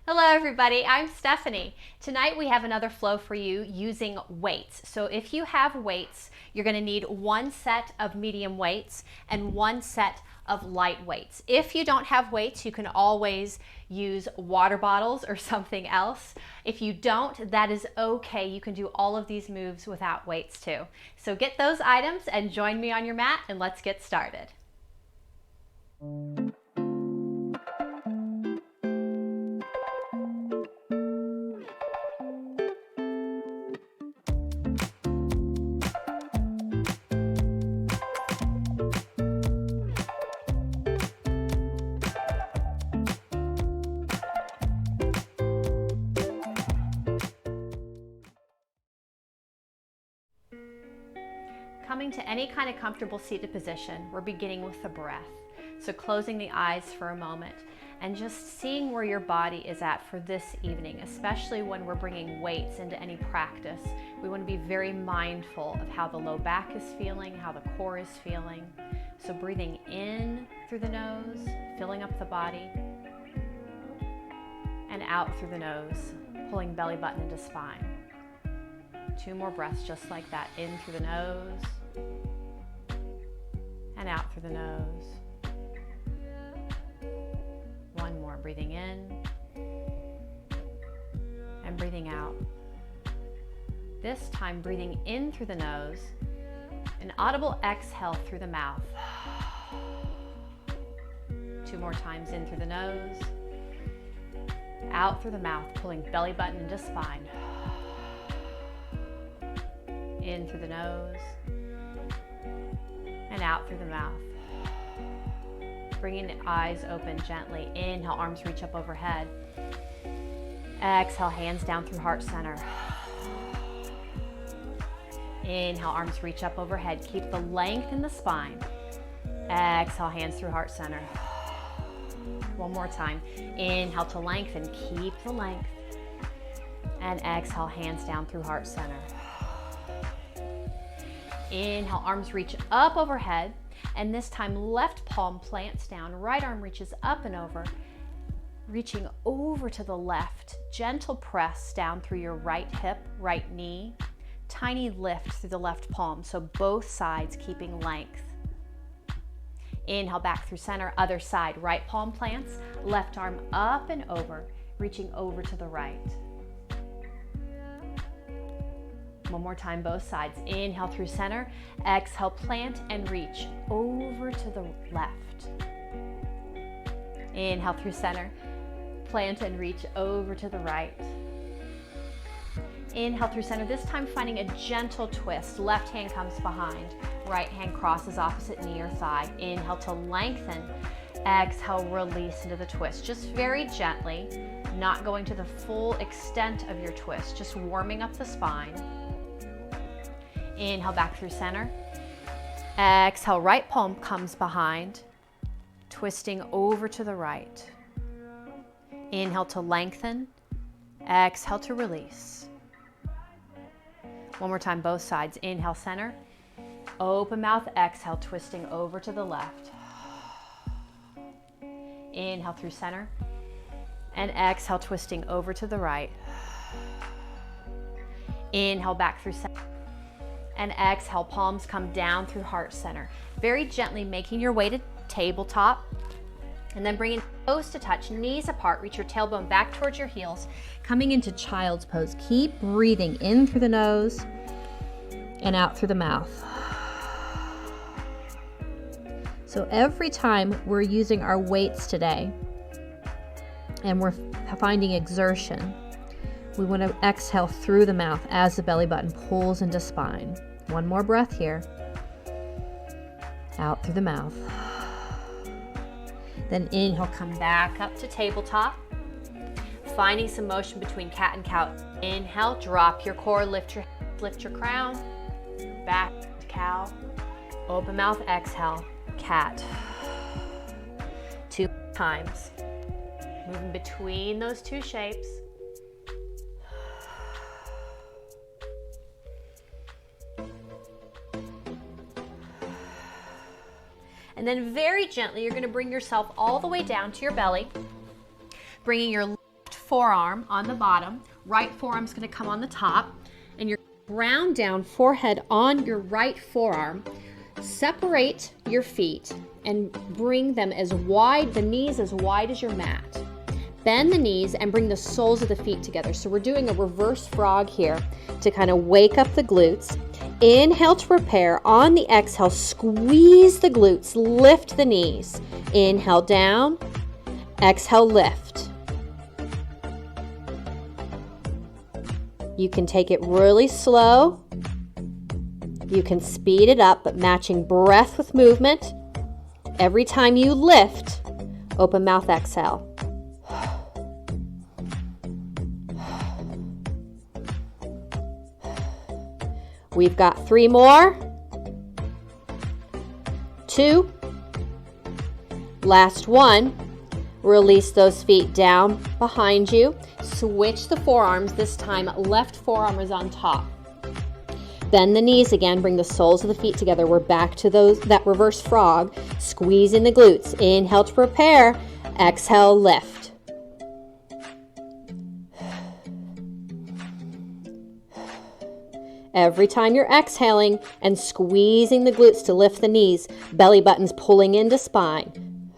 Hello everybody, I'm Stephanie. Tonight we have another flow for you using weights. So if you have weights, you're going to need one set of medium weights and one set of light weights. If you don't have weights, you can always use water bottles or something else. If you don't, that is okay. You can do all of these moves without weights too. So get those items and join me on your mat and let's get started. Coming to any kind of comfortable seated position, we're beginning with the breath. So closing the eyes for a moment and just seeing where your body is at for this evening, especially when we're bringing weights into any practice. We want to be very mindful of how the low back is feeling, how the core is feeling. So breathing in through the nose, filling up the body, and out through the nose, pulling belly button into spine. 2 more breaths just like that, in through the nose and out through the nose. 1 more, breathing in and breathing out. This time breathing in through the nose, an audible exhale through the mouth. 2 more times, in through the nose, out through the mouth, pulling belly button into spine. In through the nose and out through the mouth. Bringing the eyes open gently. Inhale, arms reach up overhead. Exhale, hands down through heart center. Inhale, arms reach up overhead. Keep the length in the spine. Exhale, hands through heart center. 1 more time. Inhale to lengthen. Keep the length. And exhale, hands down through heart center. Inhale, arms reach up overhead, and this time left palm plants down, right arm reaches up and over, reaching over to the left. Gentle press down through your right hip, right knee. Tiny lift through the left palm, so both sides keeping length. Inhale, back through center, other side. Right palm plants, left arm up and over, reaching over to the right. 1 more time, both sides. Inhale through center, exhale, plant and reach over to the left. Inhale through center, plant and reach over to the right. Inhale through center, this time finding a gentle twist. Left hand comes behind, right hand crosses opposite knee or thigh. Inhale to lengthen, exhale, release into the twist. Just very gently, not going to the full extent of your twist, just warming up the spine. Inhale back through center. Exhale, right palm comes behind, twisting over to the right. Inhale to lengthen. Exhale to release. 1 more time, both sides. Inhale, center. Open mouth, exhale, twisting over to the left. Inhale through center. And exhale, twisting over to the right. Inhale back through center. And exhale, palms come down through heart center. Very gently making your way to tabletop. And then bringing toes to touch, knees apart. Reach your tailbone back towards your heels. Coming into child's pose. Keep breathing in through the nose and out through the mouth. So every time we're using our weights today and we're finding exertion, we want to exhale through the mouth as the belly button pulls into spine. 1 more breath here. Out through the mouth. Then inhale, come back up to tabletop. Finding some motion between cat and cow. Inhale, drop your core, lift your crown. Back to cow. Open mouth, exhale, cat. 2 times. Moving between those 2 shapes. And then very gently, you're going to bring yourself all the way down to your belly, bringing your left forearm on the bottom, right forearm's gonna come on the top, and you're ground down, forehead on your right forearm. Separate your feet and bring them as wide, the knees as wide as your mat. Bend the knees and bring the soles of the feet together. So we're doing a reverse frog here to kind of wake up the glutes. Inhale to prepare. On the exhale, squeeze the glutes, lift the knees. Inhale down, exhale lift. You can take it really slow. You can speed it up, but matching breath with movement. Every time you lift, open mouth exhale. We've got 3 more. 2. Last one. Release those feet down behind you. Switch the forearms. This time, left forearm is on top. Bend the knees again. Bring the soles of the feet together. We're back to that reverse frog. Squeezing the glutes. Inhale to prepare. Exhale, lift. Every time you're exhaling and squeezing the glutes to lift the knees, belly button's pulling into spine.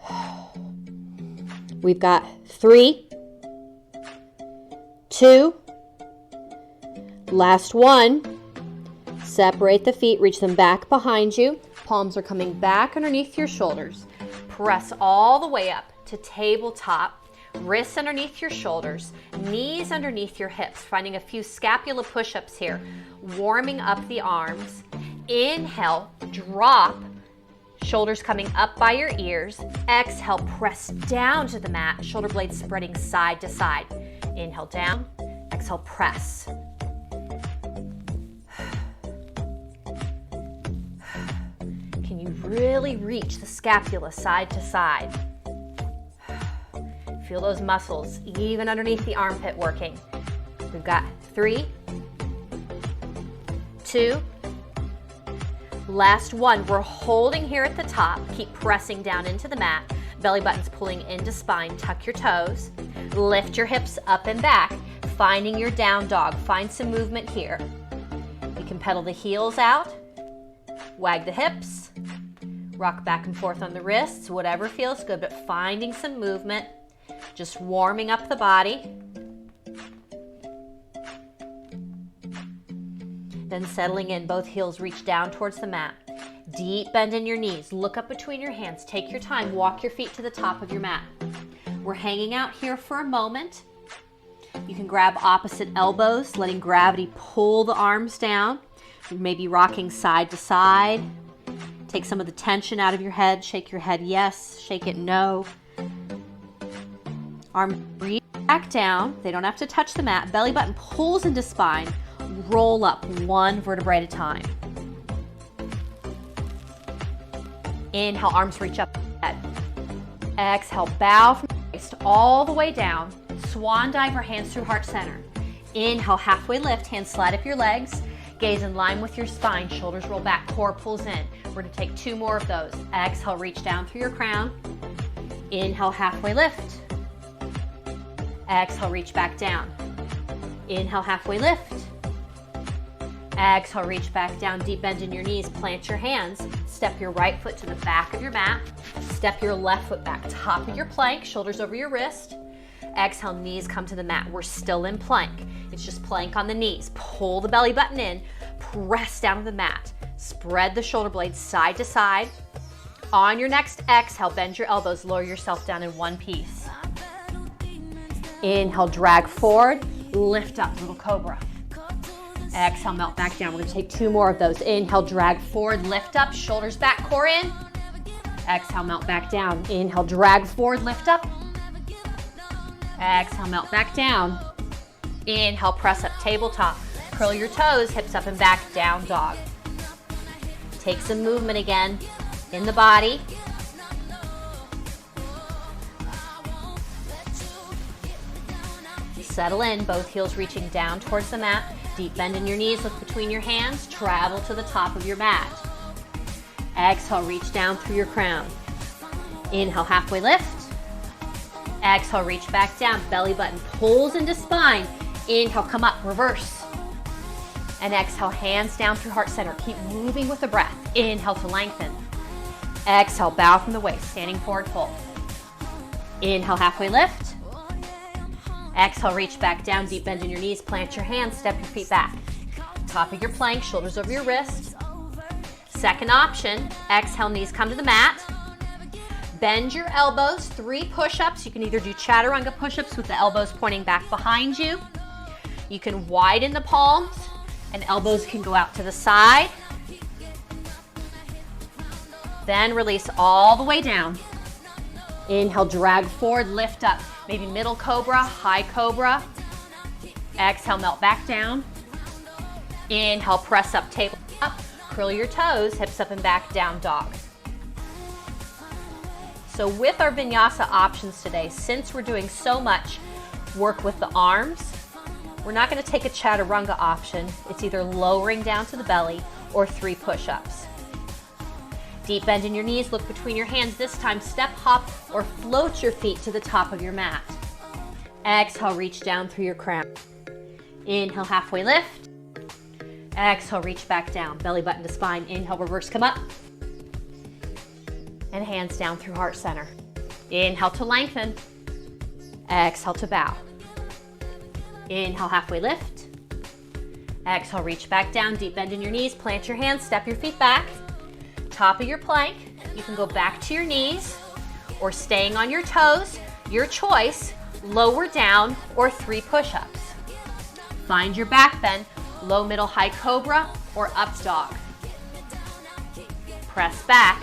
We've got 3, 2, last one. Separate the feet, reach them back behind you. Palms are coming back underneath your shoulders. Press all the way up to tabletop. Wrists underneath your shoulders, knees underneath your hips, finding a few scapula push-ups here, warming up the arms. Inhale, drop, shoulders coming up by your ears. Exhale, press down to the mat, shoulder blades spreading side to side. Inhale down, exhale, press. Can you really reach the scapula side to side? Feel those muscles, even underneath the armpit working. We've got 3, 2, last one. We're holding here at the top. Keep pressing down into the mat. Belly button's pulling into spine. Tuck your toes. Lift your hips up and back. Finding your down dog. Find some movement here. You can pedal the heels out. Wag the hips. Rock back and forth on the wrists. Whatever feels good, but finding some movement. Just warming up the body. Then settling in, both heels reach down towards the mat. Deep bend in your knees. Look up between your hands. Take your time. Walk your feet to the top of your mat. We're hanging out here for a moment. You can grab opposite elbows, letting gravity pull the arms down. Maybe rocking side to side. Take some of the tension out of your head. Shake your head yes, shake it no. Arms reach back down. They don't have to touch the mat. Belly button pulls into spine. Roll up one vertebrae at a time. Inhale, arms reach up. Exhale, bow from the waist all the way down. Swan dive or hands through heart center. Inhale, halfway lift. Hands slide up your legs. Gaze in line with your spine. Shoulders roll back. Core pulls in. We're going to take 2 more of those. Exhale, reach down through your crown. Inhale, halfway lift. Exhale, reach back down. Inhale, halfway lift. Exhale, reach back down. Deep bend in your knees. Plant your hands. Step your right foot to the back of your mat. Step your left foot back. Top of your plank. Shoulders over your wrist. Exhale, knees come to the mat. We're still in plank. It's just plank on the knees. Pull the belly button in. Press down to the mat. Spread the shoulder blades side to side. On your next exhale, bend your elbows. Lower yourself down in one piece. Inhale, drag forward. Lift up, little cobra. Exhale, melt back down. We're going to take 2 more of those. Inhale, drag forward, lift up, shoulders back, core in. Exhale, melt back down. Inhale, drag forward, lift up. Exhale, melt back down. Inhale, press up, tabletop. Curl your toes, hips up and back, down dog. Take some movement again in the body. Settle in, both heels reaching down towards the mat. Deep bend in your knees, look between your hands, travel to the top of your mat. Exhale, reach down through your crown. Inhale, halfway lift. Exhale, reach back down. Belly button pulls into spine. Inhale, come up, reverse. And exhale, hands down through heart center. Keep moving with the breath. Inhale to lengthen. Exhale, bow from the waist, standing forward fold. Inhale, halfway lift. Exhale, reach back down, deep bend in your knees, plant your hands, step your feet back. Top of your plank, shoulders over your wrists. Second option, exhale, knees come to the mat. Bend your elbows, 3 push-ups. You can either do chaturanga push-ups with the elbows pointing back behind you. You can widen the palms and elbows can go out to the side. Then release all the way down. Inhale, drag forward, lift up. Maybe middle cobra, high cobra. Exhale, melt back down. Inhale, press up, table up. Curl your toes, hips up and back, down dog. So with our vinyasa options today, since we're doing so much work with the arms, we're not going to take a chaturanga option. It's either lowering down to the belly or 3 push-ups. Deep bend in your knees, look between your hands. This time, step, hop, or float your feet to the top of your mat. Exhale, reach down through your crown. Inhale, halfway lift. Exhale, reach back down. Belly button to spine. Inhale, reverse, come up. And hands down through heart center. Inhale to lengthen. Exhale to bow. Inhale, halfway lift. Exhale, reach back down, deep bend in your knees, plant your hands, step your feet back. Top of your plank, you can go back to your knees or staying on your toes, your choice, lower down or 3 push-ups. Find your back bend, low, middle, high cobra or up dog. Press back,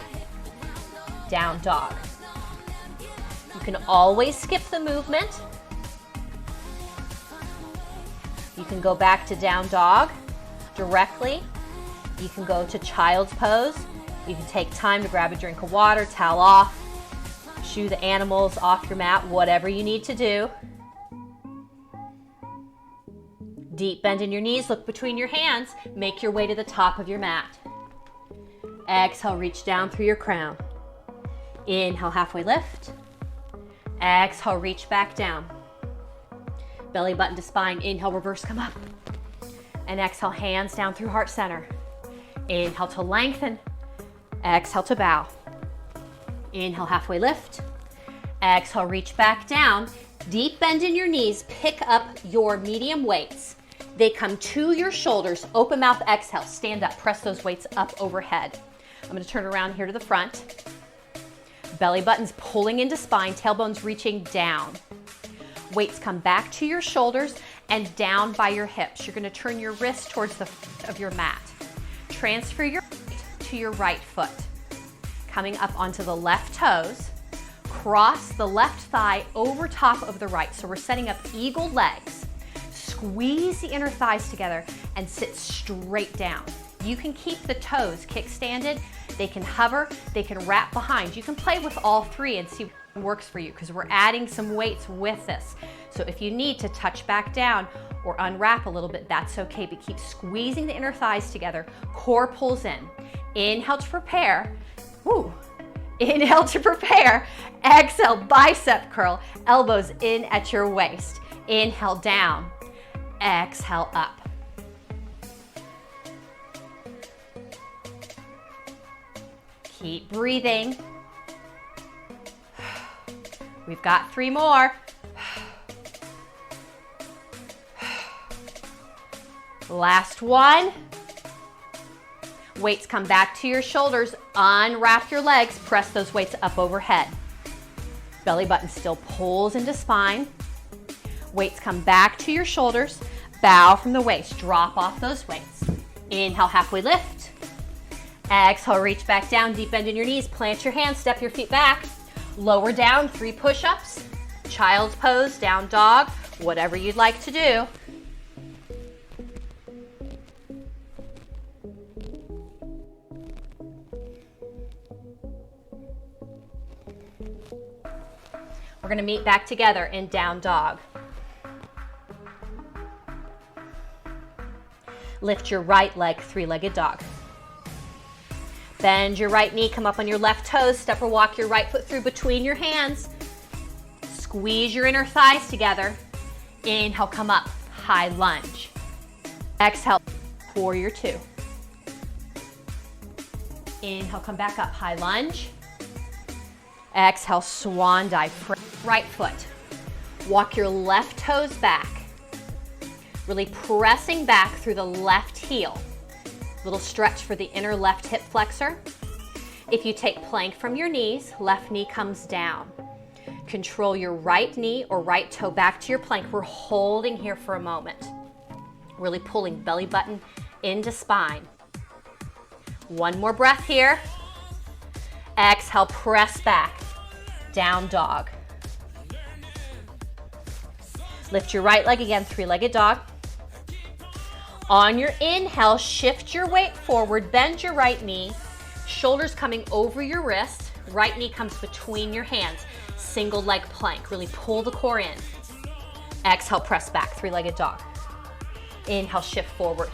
down dog. You can always skip the movement. You can go back to down dog directly. You can go to child's pose. You can take time to grab a drink of water, towel off, shoo the animals off your mat, whatever you need to do. Deep bend in your knees, look between your hands, make your way to the top of your mat. Exhale, reach down through your crown. Inhale, halfway lift. Exhale, reach back down. Belly button to spine. Inhale, reverse, come up. And exhale, hands down through heart center. Inhale to lengthen. Exhale to bow. Inhale, halfway lift. Exhale, reach back down. Deep bend in your knees. Pick up your medium weights. They come to your shoulders. Open mouth, exhale. Stand up. Press those weights up overhead. I'm going to turn around here to the front. Belly button's pulling into spine. Tailbone's reaching down. Weights come back to your shoulders and down by your hips. You're going to turn your wrist towards the front of your mat. Transfer your weight to your right foot. Coming up onto the left toes. Cross the left thigh over top of the right. So we're setting up eagle legs. Squeeze the inner thighs together and sit straight down. You can keep the toes kickstanded. They can hover, they can wrap behind. You can play with all 3 and see what works for you because we're adding some weights with this. So if you need to touch back down or unwrap a little bit, that's okay, but keep squeezing the inner thighs together. Core pulls in. Inhale to prepare. Woo. Inhale to prepare. Exhale, bicep curl. Elbows in at your waist. Inhale down. Exhale up. Keep breathing. We've got 3 more. Last one. Weights come back to your shoulders. Unwrap your legs. Press those weights up overhead. Belly button still pulls into spine. Weights come back to your shoulders. Bow from the waist. Drop off those weights. Inhale, halfway lift. Exhale, reach back down, deep bend in your knees, plant your hands, step your feet back. Lower down, 3 push-ups. Child's pose, down dog, whatever you'd like to do. We're gonna meet back together in down dog. Lift your right leg, 3-legged dog. Bend your right knee, come up on your left toes, step or walk your right foot through between your hands. Squeeze your inner thighs together. Inhale, come up, high lunge. Exhale, warrior two. Inhale, come back up, high lunge. Exhale, swan dive, right foot. Walk your left toes back. Really pressing back through the left heel. Little stretch for the inner left hip flexor. If you take plank from your knees, left knee comes down. Control your right knee or right toe back to your plank. We're holding here for a moment. Really pulling belly button into spine. One more breath here. Exhale, press back. Down dog. Lift your right leg again, three-legged dog. On your inhale, shift your weight forward, bend your right knee, shoulders coming over your wrist, right knee comes between your hands, single leg plank, really pull the core in. Exhale, press back, three-legged dog. Inhale, shift forward,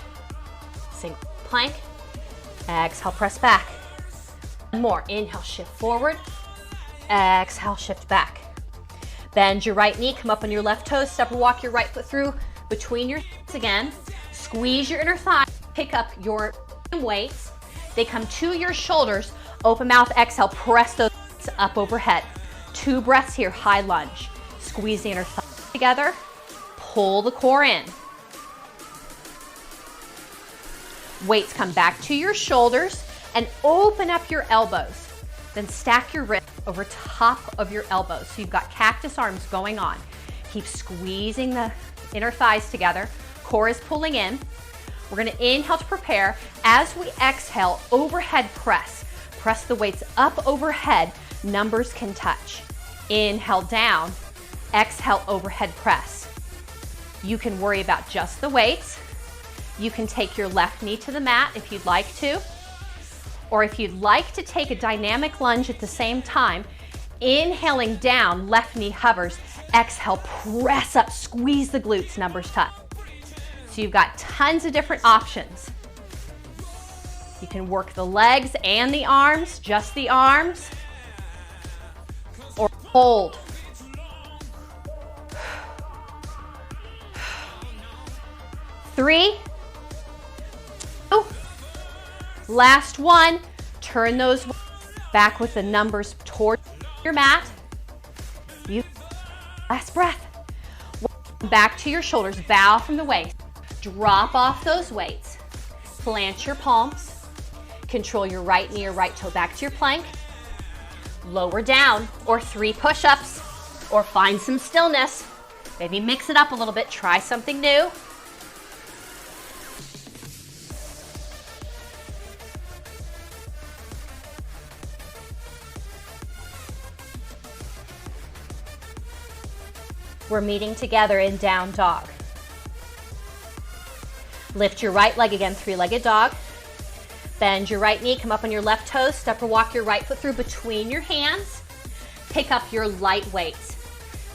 single plank. Exhale, press back. One more, inhale, shift forward. Exhale, shift back. Bend your right knee, come up on your left toes, step or walk your right foot through between your hips again. Squeeze your inner thigh, pick up your weights. They come to your shoulders, open mouth, exhale, press those up overhead. 2 breaths here, high lunge. Squeeze the inner thigh together, pull the core in. Weights come back to your shoulders and open up your elbows. Then stack your wrists over top of your elbows. So you've got cactus arms going on. Keep squeezing the inner thighs together. Core is pulling in. We're gonna inhale to prepare. As we exhale, overhead press. Press the weights up overhead. Numbers can touch. Inhale down. Exhale, overhead press. You can worry about just the weights. You can take your left knee to the mat if you'd like to. Or if you'd like to take a dynamic lunge at the same time, inhaling down, left knee hovers. Exhale, press up, squeeze the glutes, numbers touch. So you've got tons of different options. You can work the legs and the arms, just the arms, or hold. Three, two, last one. Turn those back with the numbers toward your mat. Last breath. Back to your shoulders, bow from the waist. Drop off those weights. Plant your palms. Control your right knee or right toe back to your plank. Lower down, or 3 push-ups, or find some stillness. Maybe mix it up a little bit, try something new. We're meeting together in down dog. Lift your right leg again, three-legged dog. Bend your right knee, come up on your left toes, step or walk your right foot through between your hands. Pick up your light weights.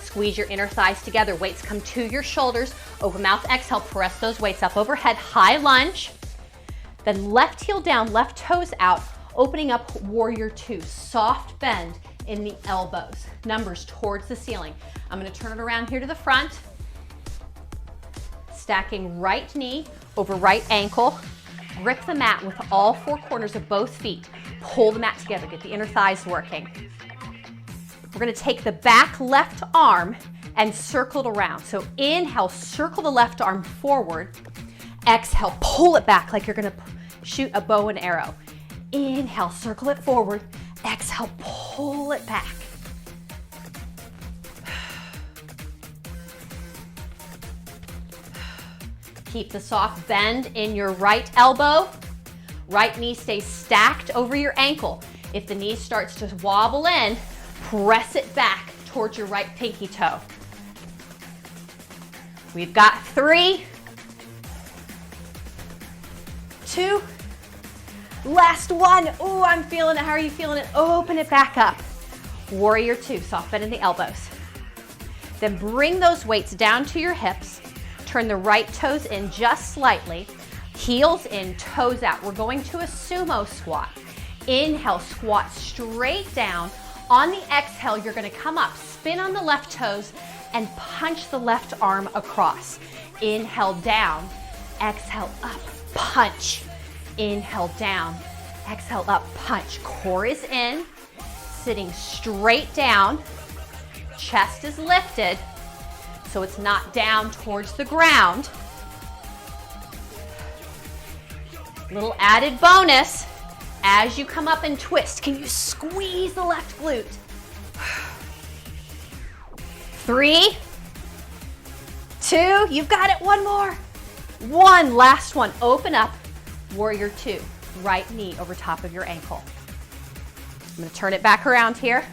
Squeeze your inner thighs together. Weights come to your shoulders. Open mouth, exhale, press those weights up overhead, high lunge. Then left heel down, left toes out, opening up warrior two. Soft bend in the elbows. Numbers towards the ceiling. I'm gonna turn it around here to the front. Stacking right knee over right ankle. Grip the mat with all 4 corners of both feet. Pull the mat together, get the inner thighs working. We're gonna take the back left arm and circle it around. So inhale, circle the left arm forward. Exhale, pull it back like you're gonna shoot a bow and arrow. Inhale, circle it forward. Exhale, pull it back. Keep the soft bend in your right elbow. Right knee stays stacked over your ankle. If the knee starts to wobble in, press it back towards your right pinky toe. We've got 3, 2, last one. Ooh, I'm feeling it. How are you feeling it? Open it back up. Warrior two, soft bend in the elbows. Then bring those weights down to your hips. Turn the right toes in just slightly. Heels in, toes out. We're going to a sumo squat. Inhale, squat straight down. On the exhale, you're gonna come up. spin on the left toes and punch the left arm across. Inhale down, exhale up, punch. Inhale down, exhale up, punch. Core is in, sitting straight down, chest is lifted, so it's not down towards the ground. Little added bonus, as you come up and twist, can you squeeze the left glute? 3, 2, you've got it, one more. One, last one, open up, warrior 2, right knee over top of your ankle. I'm gonna turn it back around here.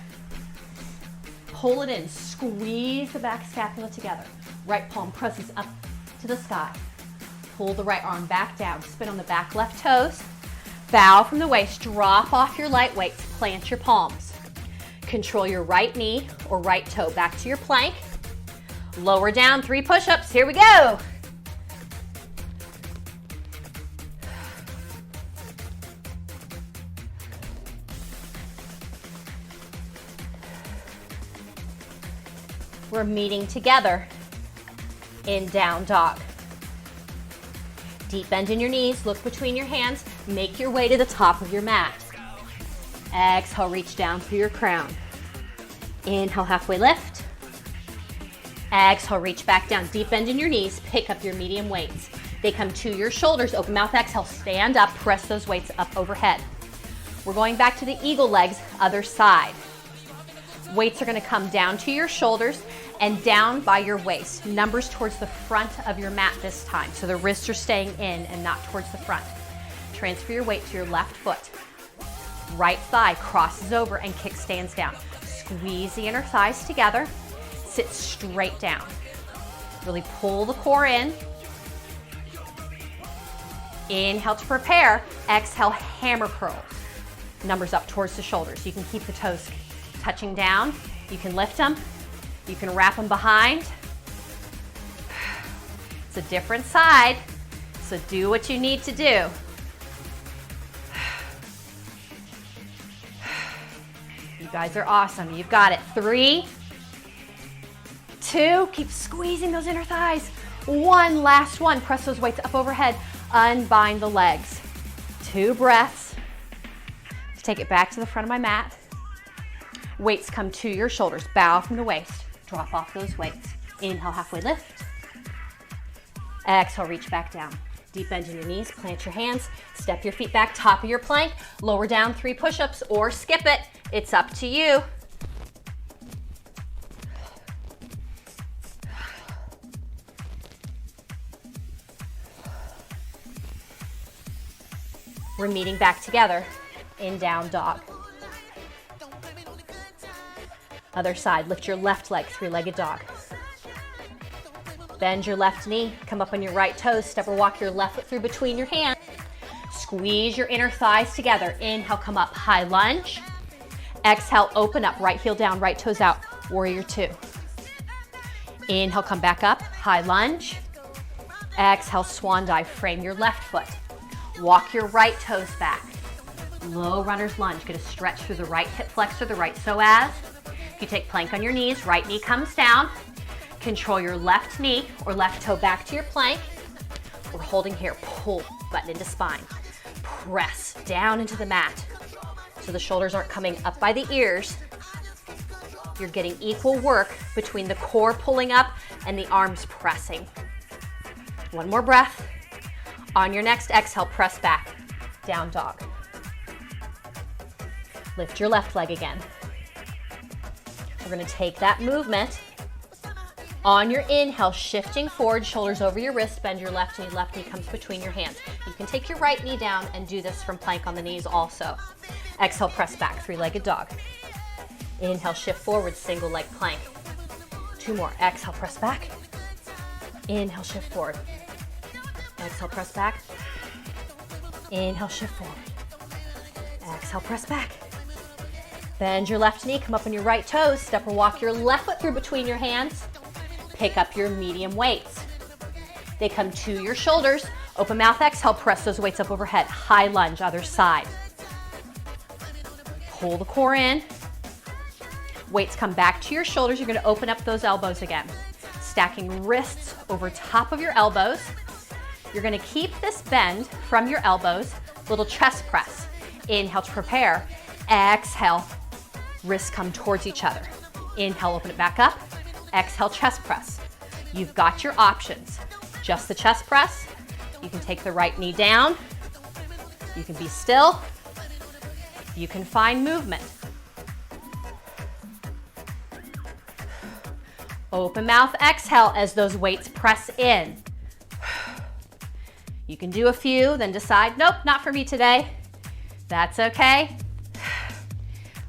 Pull it in, squeeze the back scapula together. Right palm presses up to the sky. Pull the right arm back down, spin on the back left toes. Bow from the waist, drop off your light weights, plant your palms. Control your right knee or right toe back to your plank. Lower down, 3 push-ups, here we go. We're meeting together in down dog. Deep bend in your knees, look between your hands, make your way to the top of your mat. Exhale, reach down through your crown. Inhale, halfway lift. Exhale, reach back down, deep bend in your knees, pick up your medium weights. They come to your shoulders, open mouth, exhale, stand up, press those weights up overhead. We're going back to the eagle legs, other side. Weights are gonna come down to your shoulders and down by your waist. Numbers towards the front of your mat this time, so the wrists are staying in and not towards the front. Transfer your weight to your left foot. Right thigh crosses over and kickstands down. Squeeze the inner thighs together. Sit straight down. Really pull the core in. Inhale to prepare. Exhale, hammer curls. Numbers up towards the shoulders. You can keep the toes touching down. You can lift them. You can wrap them behind. It's a different side, so do what you need to do. You guys are awesome. You've got it. 3, 2, keep squeezing those inner thighs. 1, last one. Press those weights up overhead. Unbind the legs. 2 breaths. Let's take it back to the front of my mat. Weights come to your shoulders. Bow from the waist. Drop off those weights. Inhale, halfway lift. Exhale, reach back down. Deep bend in your knees, plant your hands, step your feet back, top of your plank, lower down 3 push-ups or skip it. It's up to you. We're meeting back together in down dog. Other side, lift your left leg, 3-legged dog. Bend your left knee, come up on your right toes, step or walk your left foot through between your hands. Squeeze your inner thighs together. Inhale, come up, high lunge. Exhale, open up, right heel down, right toes out, warrior 2. Inhale, come back up, high lunge. Exhale, swan dive, frame your left foot. Walk your right toes back. Low runner's lunge, get a stretch through the right hip flexor, the right psoas. You take plank on your knees, right knee comes down. Control your left knee or left toe back to your plank. We're holding here, pull, button into spine. Press down into the mat so the shoulders aren't coming up by the ears. You're getting equal work between the core pulling up and the arms pressing. One more breath. On your next exhale, press back, down dog. Lift your left leg again. We're gonna take that movement. On your inhale, shifting forward, shoulders over your wrist, bend your left knee comes between your hands. You can take your right knee down and do this from plank on the knees also. Exhale, press back, 3-legged dog. Inhale, shift forward, single leg plank. 2 more, exhale, press back. Inhale, shift forward. Exhale, press back. Inhale, shift forward. Exhale, press back. Bend your left knee, come up on your right toes, step or walk your left foot through between your hands. Pick up your medium weights. They come to your shoulders. Open mouth, exhale, press those weights up overhead. High lunge, other side. Pull the core in. Weights come back to your shoulders. You're gonna open up those elbows again. Stacking wrists over top of your elbows. You're gonna keep this bend from your elbows, little chest press. Inhale to prepare. Exhale, wrists come towards each other. Inhale, open it back up. Exhale, chest press. You've got your options. Just the chest press. You can take the right knee down. You can be still. You can find movement. Open mouth, exhale as those weights press in. You can do a few, then decide, nope, not for me today. That's okay.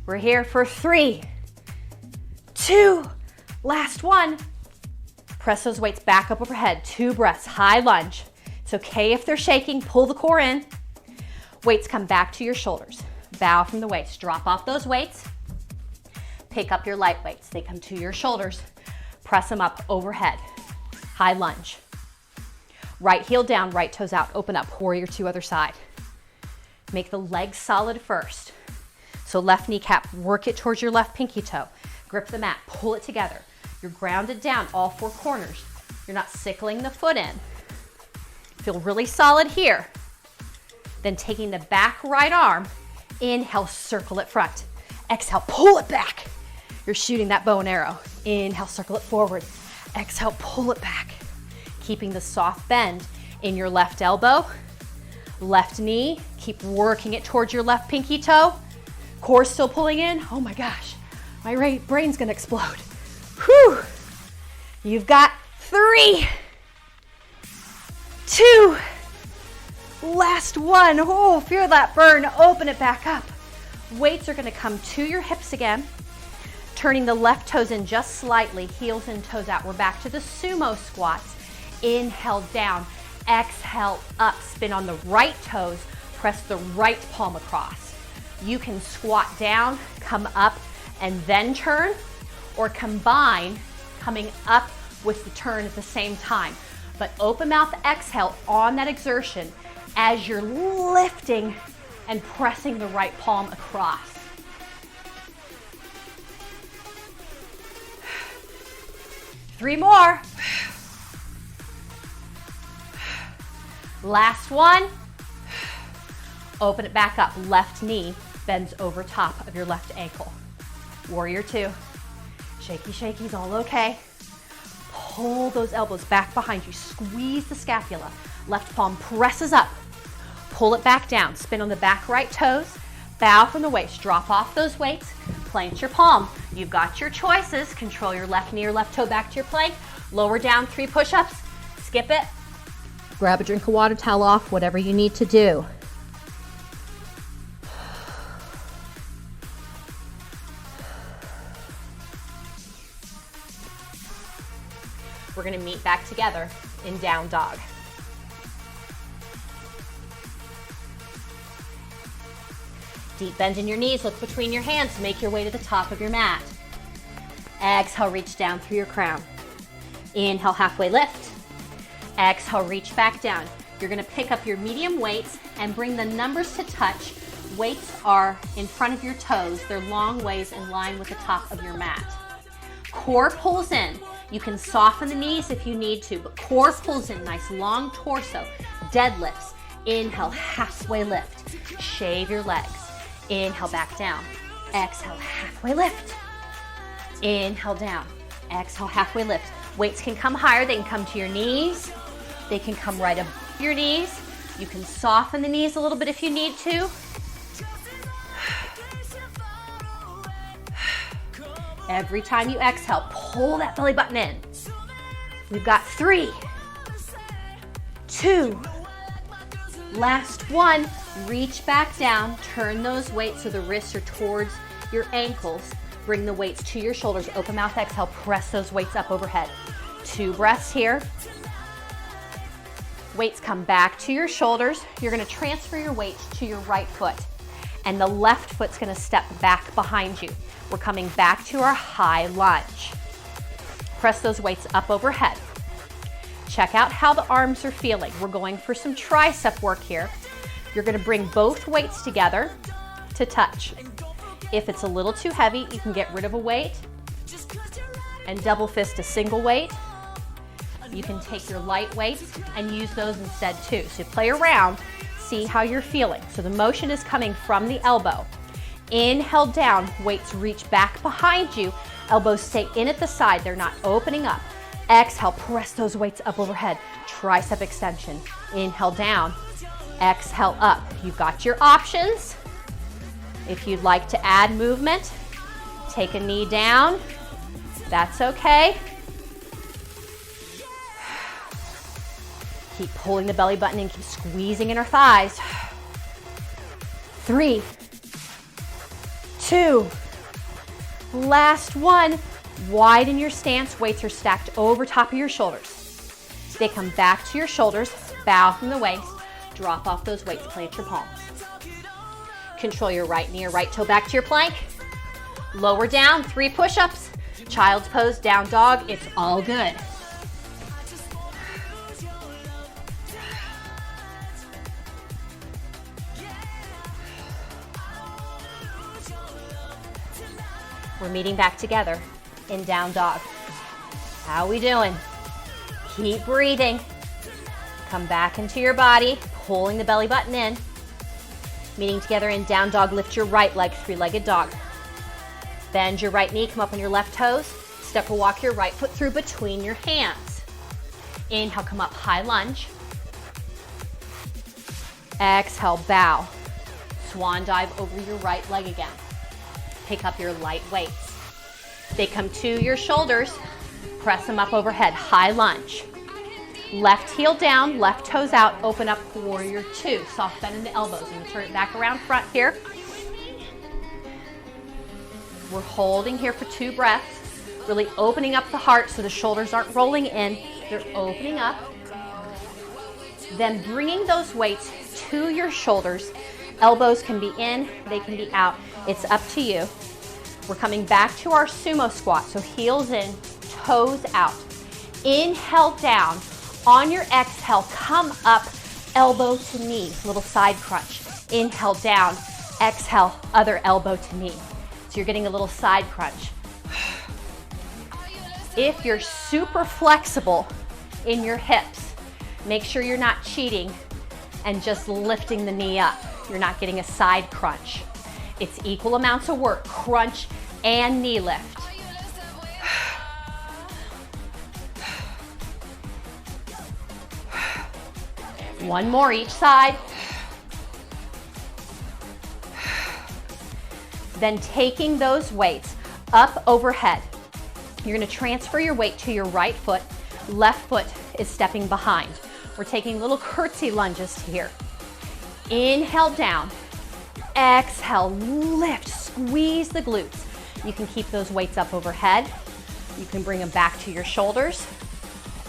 We're here for 3, 2, last one. Press those weights back up overhead. 2 breaths, high lunge. It's okay if they're shaking, pull the core in. Weights come back to your shoulders. Bow from the waist, drop off those weights. Pick up your light weights. They come to your shoulders. Press them up overhead. High lunge. Right heel down, right toes out. Open up, warrior 2, other side. Make the legs solid first. So left kneecap, work it towards your left pinky toe. Grip the mat, pull it together. You're grounded down, all 4 corners. You're not sickling the foot in. Feel really solid here. Then taking the back right arm, inhale, circle it front. Exhale, pull it back. You're shooting that bow and arrow. Inhale, circle it forward. Exhale, pull it back. Keeping the soft bend in your left elbow, left knee. Keep working it towards your left pinky toe. Core still pulling in. Oh my gosh, my brain's gonna explode. Whew. You've got 3, 2, last one. Oh, feel that burn. Open it back up. Weights are gonna come to your hips again. Turning the left toes in just slightly, heels and toes out. We're back to the sumo squats. Inhale down, exhale up, spin on the right toes, press the right palm across. You can squat down, come up, and then turn, or combine coming up with the turn at the same time. But open mouth exhale on that exertion as you're lifting and pressing the right palm across. Three more. Last one. Open it back up. Left knee bends over top of your left ankle. Warrior 2. Shaky, shaky's all okay. Pull those elbows back behind you. Squeeze the scapula. Left palm presses up. Pull it back down. Spin on the back right toes. Bow from the waist. Drop off those weights. Plant your palm. You've got your choices. Control your left knee or left toe back to your plank. Lower down 3 push-ups. Skip it. Grab a drink of water, towel off, whatever you need to do. We're going to meet back together in down dog. Deep bend in your knees, look between your hands, make your way to the top of your mat. Exhale, reach down through your crown. Inhale, halfway lift. Exhale, reach back down. You're gonna pick up your medium weights and bring the numbers to touch. Weights are in front of your toes. They're long ways in line with the top of your mat. Core pulls in. You can soften the knees if you need to, but core pulls in, nice long torso. Deadlifts. Inhale, halfway lift. Shave your legs. Inhale, back down. Exhale, halfway lift. Inhale, down. Exhale, halfway lift. Weights can come higher. They can come to your knees. They can come right above your knees. You can soften the knees a little bit if you need to. Every time you exhale, pull that belly button in. We've got 3, 2, last one. Reach back down, turn those weights so the wrists are towards your ankles. Bring the weights to your shoulders. Open mouth, exhale, press those weights up overhead. 2 breaths here. Weights come back to your shoulders. You're gonna transfer your weights to your right foot, and the left foot's gonna step back behind you. We're coming back to our high lunge. Press those weights up overhead. Check out how the arms are feeling. We're going for some tricep work here. You're gonna bring both weights together to touch. If it's a little too heavy, you can get rid of a weight and double fist a single weight. You can take your light weights and use those instead too. So play around, see how you're feeling. So the motion is coming from the elbow. Inhale down, weights reach back behind you. Elbows stay in at the side, they're not opening up. Exhale, press those weights up overhead. Tricep extension. Inhale down, exhale up. You've got your options. If you'd like to add movement, take a knee down. That's okay. Keep pulling the belly button and keep squeezing in our thighs. 3, 2, last one. Widen your stance, weights are stacked over top of your shoulders. They come back to your shoulders, bow from the waist, drop off those weights, plant your palms. Control your right knee or right toe back to your plank. Lower down, 3 push-ups. Child's pose, down dog, it's all good. We're meeting back together in down dog. How we doing? Keep breathing. Come back into your body, pulling the belly button in. Meeting together in down dog, lift your right leg, 3-legged dog. Bend your right knee, come up on your left toes. Step or walk your right foot through between your hands. Inhale, come up, high lunge. Exhale, bow. Swan dive over your right leg again. Pick up your light weights. They come to your shoulders, press them up overhead, high lunge. Left heel down, left toes out, open up, warrior 2. Soft bend in the elbows. I'm gonna turn it back around front here. We're holding here for 2 breaths, really opening up the heart so the shoulders aren't rolling in, they're opening up. Then bringing those weights to your shoulders. Elbows can be in, they can be out. It's up to you. We're coming back to our sumo squat, so heels in, toes out. Inhale down. On your exhale, come up, elbow to knee, little side crunch. Inhale down, exhale, other elbow to knee. So you're getting a little side crunch. If you're super flexible in your hips, make sure you're not cheating and just lifting the knee up. You're not getting a side crunch. It's equal amounts of work, crunch and knee lift. One more each side. Then taking those weights up overhead. You're going to transfer your weight to your right foot. Left foot is stepping behind. We're taking little curtsy lunges here. Inhale down. Exhale, lift, squeeze the glutes. You can keep those weights up overhead. You can bring them back to your shoulders,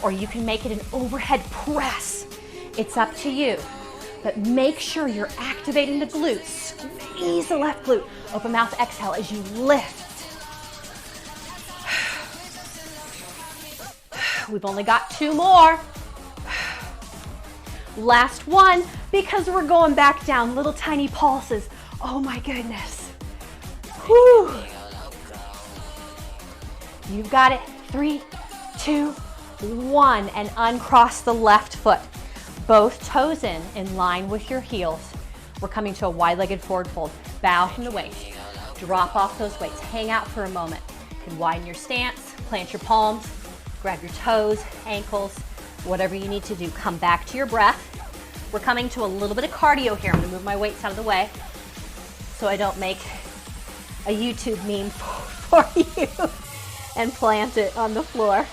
or you can make it an overhead press. It's up to you, but make sure you're activating the glutes. Squeeze the left glute. Open mouth, exhale as you lift. We've only got 2 more. Last one, because we're going back down, little tiny pulses. Oh my goodness. Whew. You've got it. 3, 2, 1, and uncross the left foot. Both toes in line with your heels. We're coming to a wide-legged forward fold. Bow from the waist. Drop off those weights. Hang out for a moment. You can widen your stance, plant your palms, grab your toes, ankles, whatever you need to do. Come back to your breath. We're coming to a little bit of cardio here. I'm gonna move my weights out of the way so I don't make a YouTube meme for you and plant it on the floor.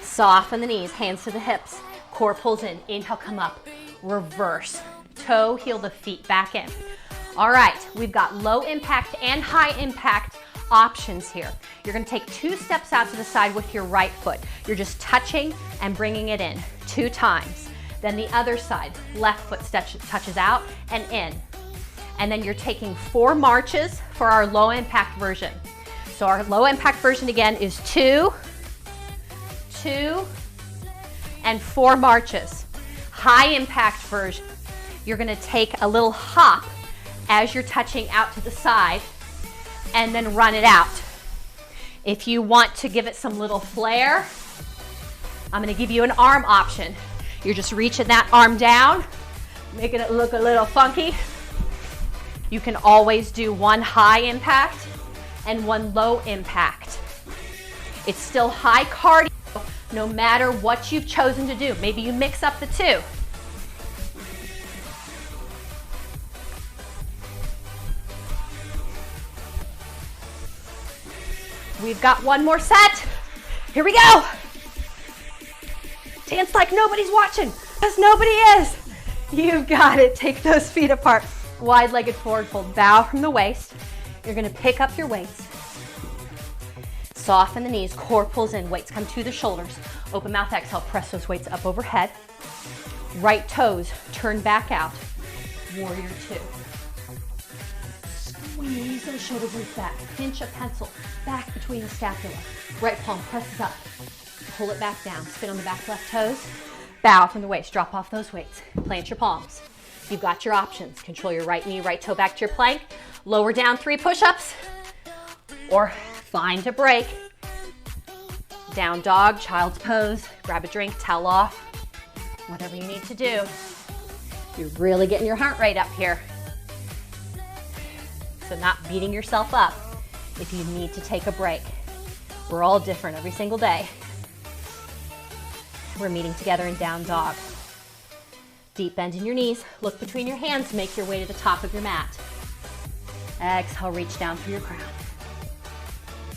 Soften the knees, hands to the hips. Core pulls in. Inhale, come up. Reverse. Toe, heel the feet back in. All right, we've got low impact and high impact options here. You're gonna take 2 steps out to the side with your right foot. You're just touching and bringing it in 2 times. Then the other side, left foot touches out and in. And then you're taking 4 marches for our low impact version. So our low impact version again is 2, 2, and 4 marches. High impact version, you're gonna take a little hop as you're touching out to the side, and then run it out. If you want to give it some little flair, I'm gonna give you an arm option. You're just reaching that arm down, making it look a little funky. You can always do one high impact and one low impact. It's still high cardio no matter what you've chosen to do. Maybe you mix up the two. We've got one more set. Here we go. Dance like nobody's watching, because nobody is. You've got it. Take those feet apart. Wide-legged forward fold. Bow from the waist. You're gonna pick up your weights. Soften the knees, core pulls in, weights come to the shoulders. Open mouth, exhale, press those weights up overhead. Right toes, turn back out. Warrior two. Squeeze those shoulder blades back. Pinch a pencil back between the scapula. Right palm presses up. Pull it back down. Spin on the back left toes. Bow from the waist. Drop off those weights. Plant your palms. You've got your options. Control your right knee, right toe back to your plank. Lower down 3 push-ups. Or find a break. Down dog, child's pose. Grab a drink, towel off. Whatever you need to do. You're really getting your heart rate up here. So not beating yourself up if you need to take a break. We're all different every single day. We're meeting together in down dog. Deep bend in your knees. Look between your hands. Make your way to the top of your mat. Exhale, reach down through your crown.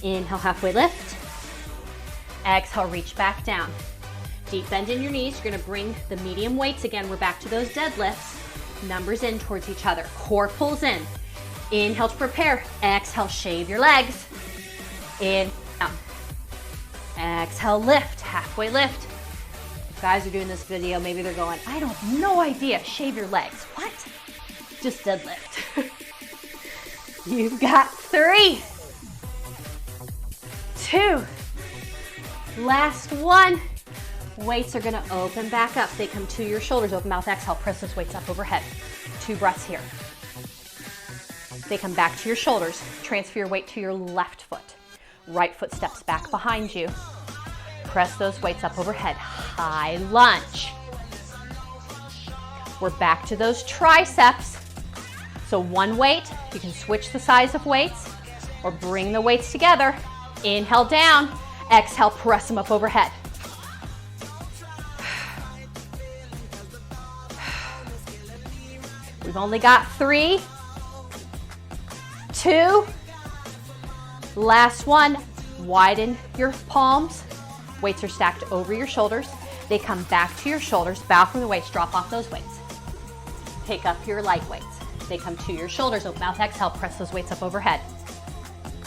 Inhale, halfway lift. Exhale, reach back down. Deep bend in your knees. You're gonna bring the medium weights. Again, we're back to those deadlifts. Numbers in towards each other. Core pulls in. Inhale to prepare. Exhale, shave your legs. In, down. Exhale, lift, halfway lift. If guys are doing this video, maybe they're going, I don't have no idea, shave your legs. What? Just deadlift. You've got 3, 2, last one. Weights are gonna open back up. They come to your shoulders. Open mouth, exhale, press those weights up overhead. 2 breaths here. They come back to your shoulders. Transfer your weight to your left foot. Right foot steps back behind you. Press those weights up overhead. High lunge. We're back to those triceps. So one weight, you can switch the size of weights or bring the weights together. Inhale down, exhale, press them up overhead. We've only got 3, 2, last one. Widen your palms. Weights are stacked over your shoulders. They come back to your shoulders. Bow from the waist, drop off those weights. Pick up your light weights. They come to your shoulders. Open mouth, exhale, press those weights up overhead.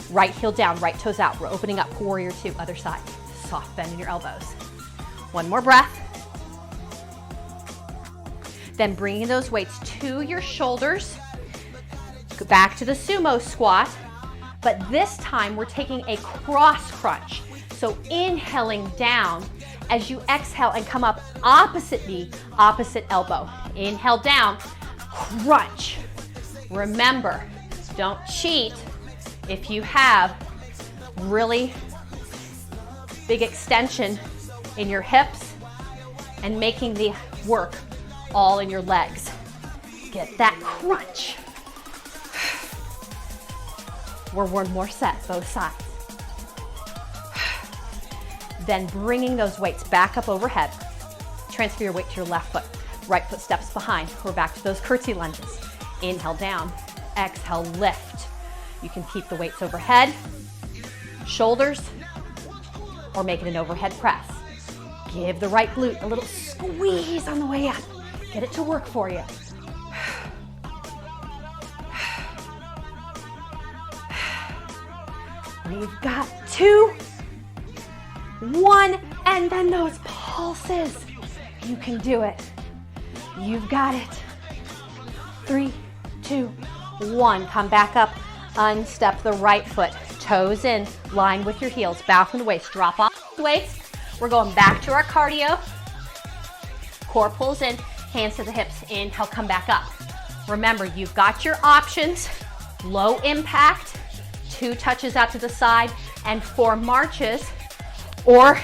Right heel down, right toes out. We're opening up warrior two, other side. Soft bend in your elbows. One more breath. Then bringing those weights to your shoulders. Go back to the sumo squat. But this time we're taking a cross crunch. So inhaling down as you exhale and come up opposite knee, opposite elbow. Inhale down, crunch. Remember, don't cheat if you have really big extension in your hips and making the work all in your legs. Get that crunch. We're one more set, both sides. Then bringing those weights back up overhead. Transfer your weight to your left foot. Right foot steps behind. We're back to those curtsy lunges. Inhale down, exhale, lift. You can keep the weights overhead, shoulders, or make it an overhead press. Give the right glute a little squeeze on the way up. Get it to work for you. We've got 2, 1, and then those pulses. You can do it. You've got it. 3, 2, 1. Come back up. Unstep the right foot. Toes in. Line with your heels. Bow from the waist. Drop off the weights. We're going back to our cardio. Core pulls in. Hands to the hips. Inhale, come back up. Remember, you've got your options: low impact, 2 touches out to the side, and 4 marches, or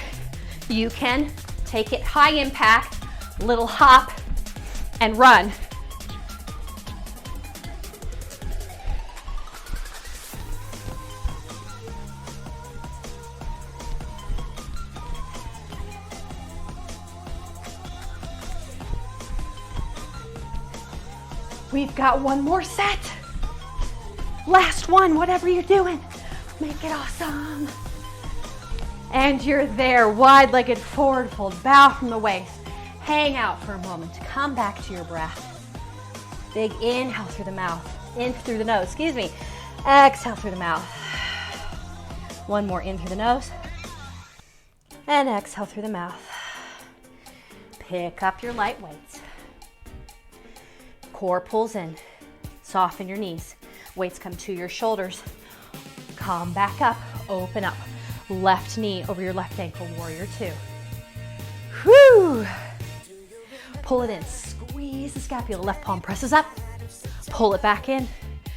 you can take it high impact, little hop, and run. We've got one more set. Last one, whatever you're doing, make it awesome. And you're there, wide-legged forward fold, bow from the waist. Hang out for a moment, come back to your breath. Big inhale through the mouth, in through the nose, excuse me. Exhale through the mouth. One more in through the nose. And exhale through the mouth. Pick up your light weights. Core pulls in, soften your knees. Weights come to your shoulders. Come back up, open up. Left knee over your left ankle, warrior 2. Whew. Pull it in, squeeze the scapula. Left palm presses up, pull it back in.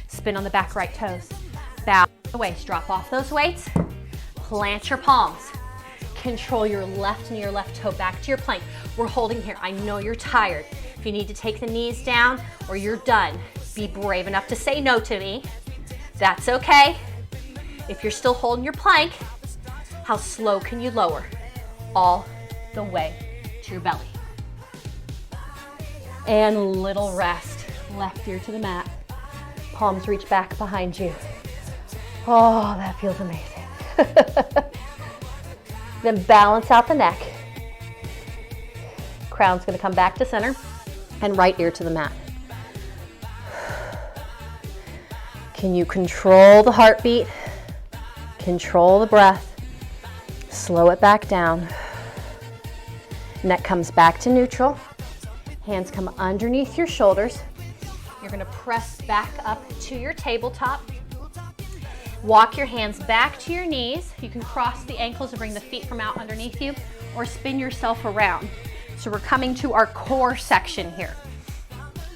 Spin on the back right toes. Bow the waist, drop off those weights. Plant your palms. Control your left knee or left toe back to your plank. We're holding here. I know you're tired. If you need to take the knees down or you're done, be brave enough to say no to me. That's okay. If you're still holding your plank, how slow can you lower? All the way to your belly. And little rest. Left ear to the mat. Palms reach back behind you. Oh, that feels amazing. Then balance out the neck. Crown's gonna come back to center and right ear to the mat. Can you control the heartbeat? Control the breath. Slow it back down. Neck comes back to neutral. Hands come underneath your shoulders. You're gonna press back up to your tabletop. Walk your hands back to your knees. You can cross the ankles and bring the feet from out underneath you, or spin yourself around. So we're coming to our core section here.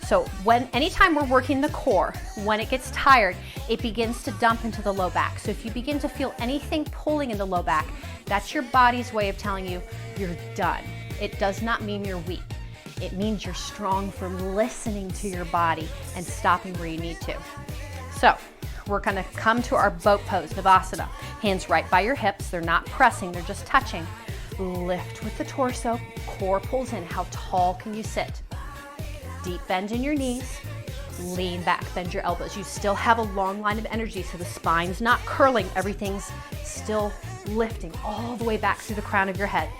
So anytime we're working the core, when it gets tired, it begins to dump into the low back. So if you begin to feel anything pulling in the low back, that's your body's way of telling you you're done. It does not mean you're weak. It means you're strong from listening to your body and stopping where you need to. So we're gonna come to our boat pose, Navasana. Hands right by your hips. They're not pressing, they're just touching. Lift with the torso, core pulls in. How tall can you sit? Deep bend in your knees, lean back, bend your elbows. You still have a long line of energy, so the spine's not curling, everything's still lifting all the way back through the crown of your head.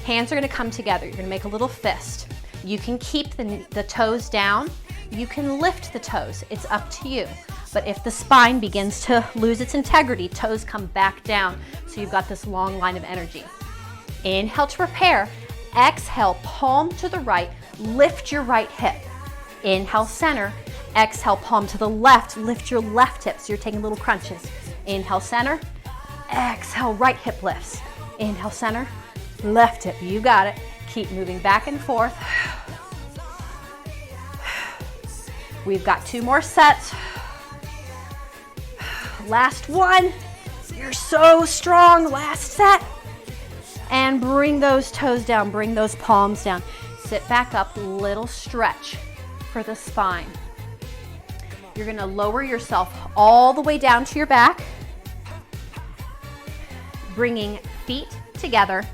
Hands are gonna come together. You're gonna make a little fist. You can keep the toes down. You can lift the toes, it's up to you. But if the spine begins to lose its integrity, toes come back down, so you've got this long line of energy. Inhale to prepare. Exhale, palm to the right, lift your right hip. Inhale, center. Exhale, palm to the left, lift your left hip. So you're taking little crunches. Inhale, center. Exhale, right hip lifts. Inhale, center, left hip. You got it. Keep moving back and forth. We've got 2 more sets. Last one. You're so strong. Last set. And bring those toes down, bring those palms down. Sit back up, little stretch for the spine. You're gonna lower yourself all the way down to your back, bringing feet together,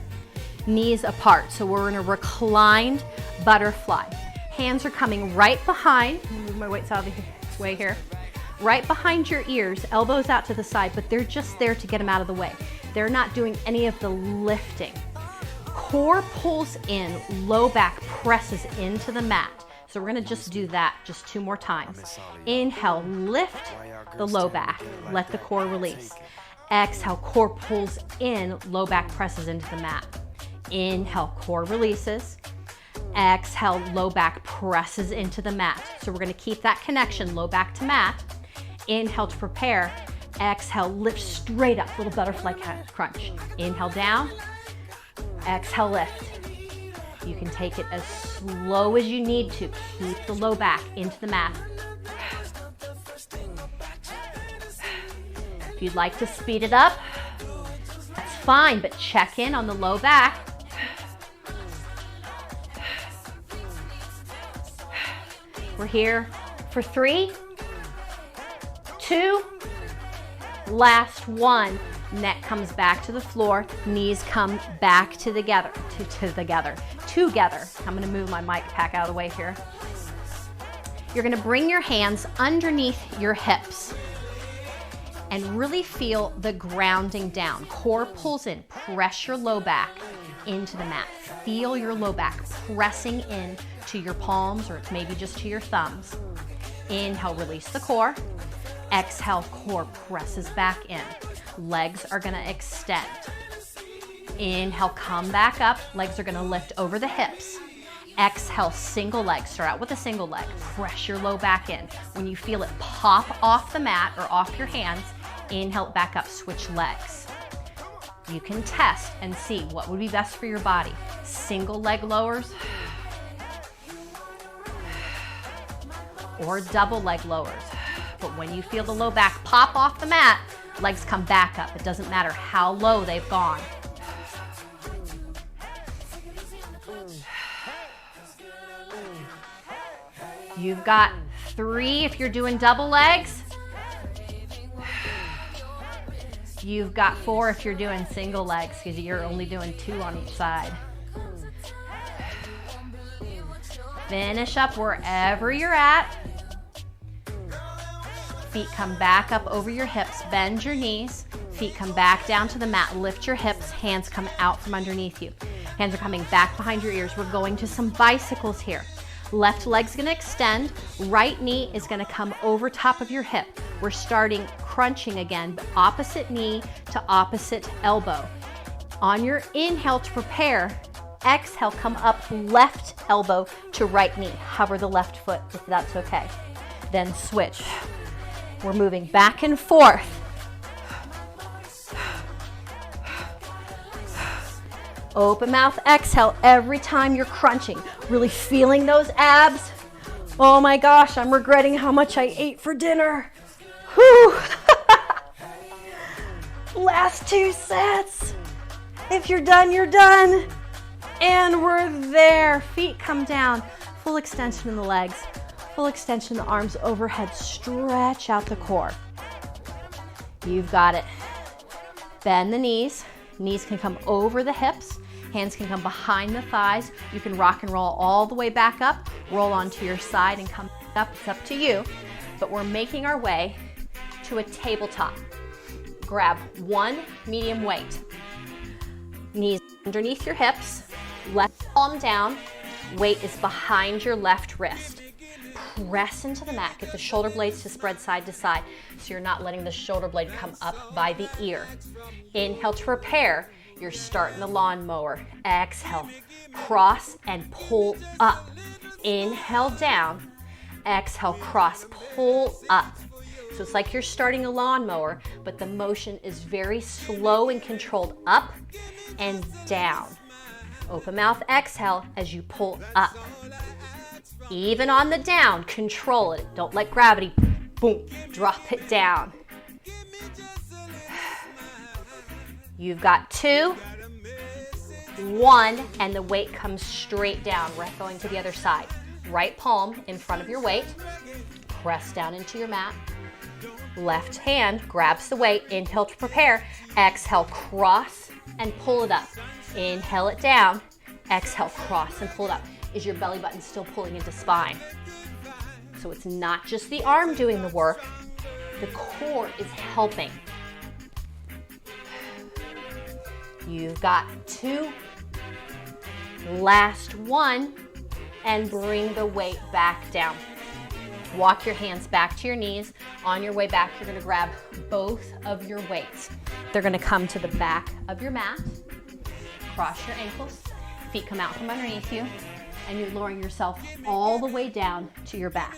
knees apart. So we're in a reclined butterfly. Hands are coming right behind, move my weights out of the way here, right behind your ears, elbows out to the side, but they're just there to get them out of the way. They're not doing any of the lifting. Core pulls in, low back presses into the mat. So we're gonna just do that just 2 more times. Inhale, lift the low back, let the core release. Exhale, core pulls in, low back presses into the mat. Inhale, core releases. Exhale, low back presses into the mat. So we're gonna keep that connection, low back to mat. Inhale to prepare. Exhale, lift straight up, little butterfly crunch. Inhale down, exhale lift. You can take it as slow as you need to. Keep the low back into the mat. If you'd like to speed it up, that's fine, but check in on the low back. We're here for 3, 2, last 1. Neck comes back to the floor, knees come back together. I'm gonna move my mic pack out of the way here. You're gonna bring your hands underneath your hips and really feel the grounding down. Core pulls in, press your low back into the mat. Feel your low back pressing in to your palms, or it's maybe just to your thumbs. Inhale, release the core. Exhale, core presses back in. Legs are gonna extend. Inhale, come back up. Legs are gonna lift over the hips. Exhale, single leg. Start out with a single leg. Press your low back in. When you feel it pop off the mat or off your hands, inhale it back up, switch legs. You can test and see what would be best for your body. Single leg lowers or double leg lowers. But when you feel the low back pop off the mat, legs come back up. It doesn't matter how low they've gone. You've got 3 if you're doing double legs. You've got 4 if you're doing single legs, because you're only doing 2 on each side. Finish up wherever you're at. Feet come back up over your hips, bend your knees. Feet come back down to the mat, lift your hips, hands come out from underneath you. Hands are coming back behind your ears. We're going to some bicycles here. Left leg's gonna extend, right knee is gonna come over top of your hip. We're starting crunching again, but opposite knee to opposite elbow. On your inhale to prepare, exhale, come up left elbow to right knee. Hover the left foot if that's okay. Then switch. We're moving back and forth. Open mouth, exhale every time you're crunching. Really feeling those abs. Oh my gosh, I'm regretting how much I ate for dinner. Whew. Last 2 sets. If you're done, you're done. And we're there. Feet come down. Full extension in the legs. Full extension in the arms overhead. Stretch out the core. You've got it. Bend the knees. Knees can come over the hips. Hands can come behind the thighs. You can rock and roll all the way back up. Roll onto your side and come up. It's up to you. But we're making our way to a tabletop. Grab 1 medium weight. Knees underneath your hips. Left palm down. Weight is behind your left wrist. Press into the mat. Get the shoulder blades to spread side to side so you're not letting the shoulder blade come up by the ear. Inhale to prepare. You're starting the lawnmower. Exhale. Cross and pull up. Inhale down. Exhale, cross, pull up. So it's like you're starting a lawnmower, but the motion is very slow and controlled up and down. Open mouth, exhale as you pull up. Even on the down, control it. Don't let gravity, boom, drop it down. You've got 2, 1, and the weight comes straight down. We're going to the other side. Right palm in front of your weight. Press down into your mat. Left hand grabs the weight. Inhale to prepare. Exhale, cross and pull it up. Inhale it down. Exhale, cross and pull it up. Is your belly button still pulling into spine? So it's not just the arm doing the work. The core is helping. You've got 2. Last 1. And bring the weight back down. Walk your hands back to your knees. On your way back, you're gonna grab both of your weights. They're gonna come to the back of your mat. Cross your ankles. Feet come out from underneath you. And you're lowering yourself all the way down to your back.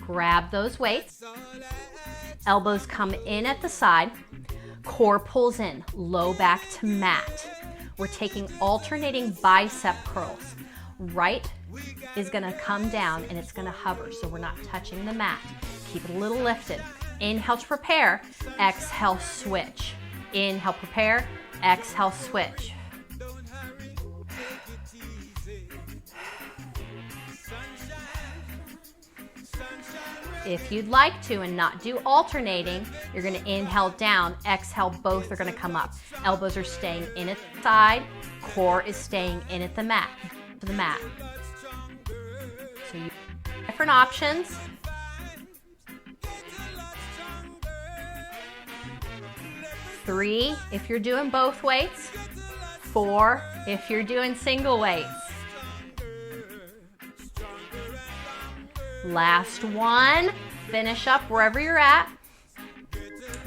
Grab those weights. Elbows come in at the side. Core pulls in, low back to mat. We're taking alternating bicep curls. Right is gonna come down and it's gonna hover, so we're not touching the mat. Keep it a little lifted. Inhale to prepare, exhale, switch. Inhale, prepare, exhale, switch. If you'd like to and not do alternating, you're gonna inhale down, exhale, both are gonna come up. Elbows are staying in at the side, core is staying in at the mat. So you have different options. Three, if you're doing both weights. 4, if you're doing single weights. Last one, finish up wherever you're at.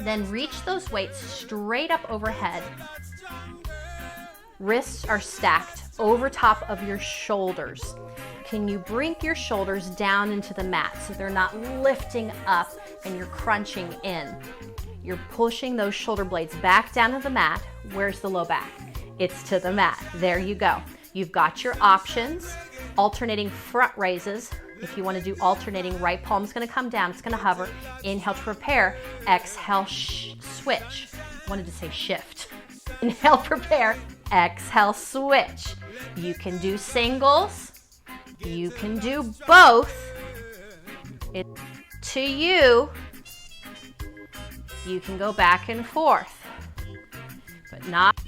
Then reach those weights straight up overhead. Wrists are stacked over top of your shoulders. Can you bring your shoulders down into the mat so they're not lifting up and you're crunching in? You're pushing those shoulder blades back down to the mat. Where's the low back? It's to the mat. There you go. You've got your options. Alternating front raises. If you want to do alternating, right palm's going to come down, it's going to hover. Inhale to prepare, exhale, switch. Wanted to say shift. Inhale, prepare, exhale, switch. You can do singles, you can do both. It's to you. You can go back and forth, but not.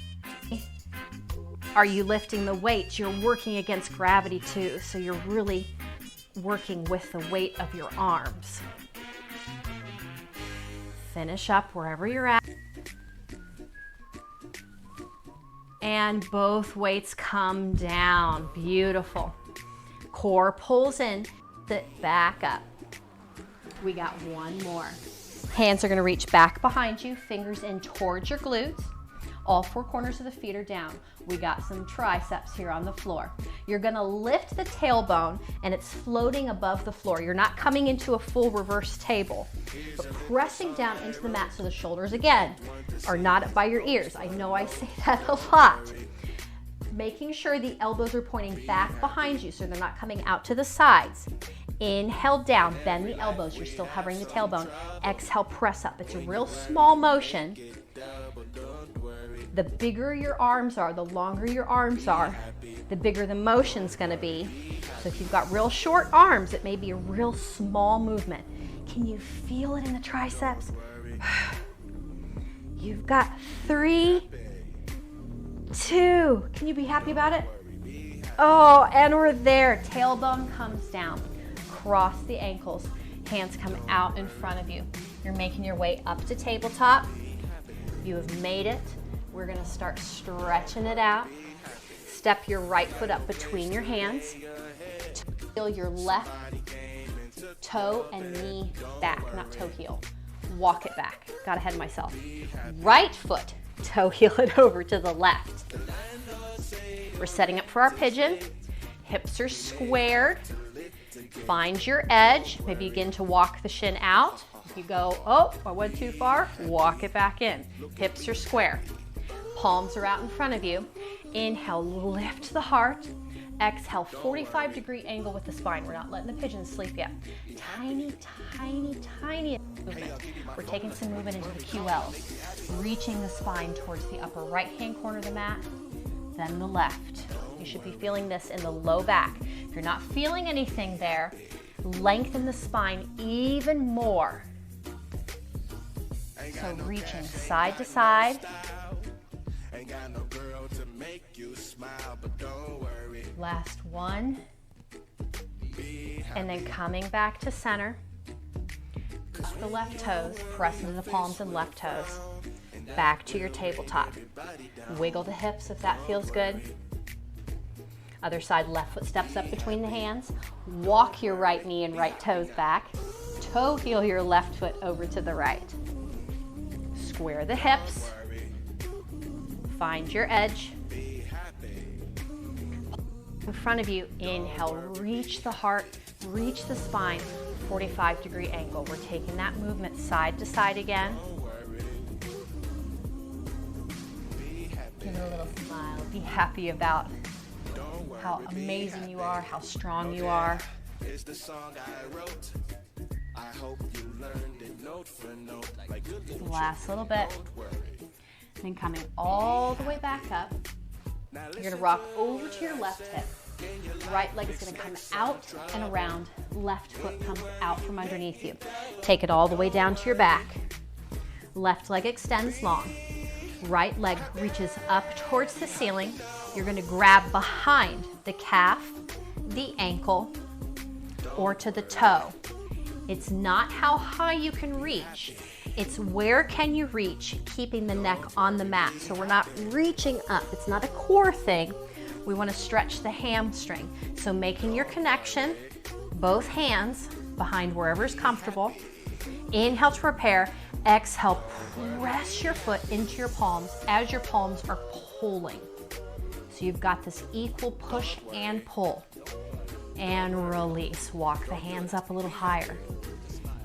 Are you lifting the weights? You're working against gravity too, so you're really working with the weight of your arms. Finish up wherever you're at. And both weights come down. Beautiful. Core pulls in, sit back up. We got one more. Hands are gonna reach back behind you, fingers in towards your glutes. All 4 corners of the feet are down. We got some triceps here on the floor. You're gonna lift the tailbone and it's floating above the floor. You're not coming into a full reverse table, but pressing down into the mat so the shoulders, again, are not up by your ears. I know I say that a lot. Making sure the elbows are pointing back behind you so they're not coming out to the sides. Inhale down, bend the elbows. You're still hovering the tailbone. Exhale, press up. It's a real small motion. The bigger your arms are, the longer your arms are, the bigger the motion's gonna be. So if you've got real short arms, it may be a real small movement. Can you feel it in the triceps? You've got 3, 2. Can you be happy about it? Oh, and we're there. Tailbone comes down. Cross the ankles. Hands come out in front of you. You're making your way up to tabletop. You have made it. We're gonna start stretching it out. Step your right foot up between your hands. Feel your left toe and knee back, not toe heel. Walk it back. Got ahead of myself. Right foot, toe heel it over to the left. We're setting up for our pigeon. Hips are squared. Find your edge. Maybe begin to walk the shin out. If you go, oh, I went too far, walk it back in. Hips are square. Palms are out in front of you. Inhale, lift the heart. Exhale, 45-degree angle with the spine. We're not letting the pigeon sleep yet. Tiny, tiny, tiny movement. We're taking some movement into the QLs. Reaching the spine towards the upper right-hand corner of the mat, then the left. You should be feeling this in the low back. If you're not feeling anything there, lengthen the spine even more. So reaching side to side. Last one. And then coming back to center. The left toes, press into the palms and left toes. Back to your tabletop. Wiggle the hips if that feels good. Other side, left foot steps up between the hands. Walk your right knee and right toes back. Toe heel your left foot over to the right. Square the hips. Find your edge. In front of you, inhale, reach the heart, reach the spine, 45-degree angle. We're taking that movement side to side again. Give it a little smile. be happy about how amazing you are, how strong you are. It's the song I wrote. I hope you learned it note for note. Like Last little bit. Then coming all the way back up. You're going to rock over to your left hip. Right leg is going to come out and around. Left foot comes out from underneath you. Take it all the way down to your back. Left leg extends long. Right leg reaches up towards the ceiling. You're going to grab behind the calf, the ankle, or to the toe. It's not how high you can reach. It's where can you reach, keeping the neck on the mat. So we're not reaching up. It's not a core thing. We want to stretch the hamstring. So making your connection, both hands behind wherever's comfortable. Inhale to prepare. Exhale, press your foot into your palms as your palms are pulling. So you've got this equal push and pull. And release. Walk the hands up a little higher.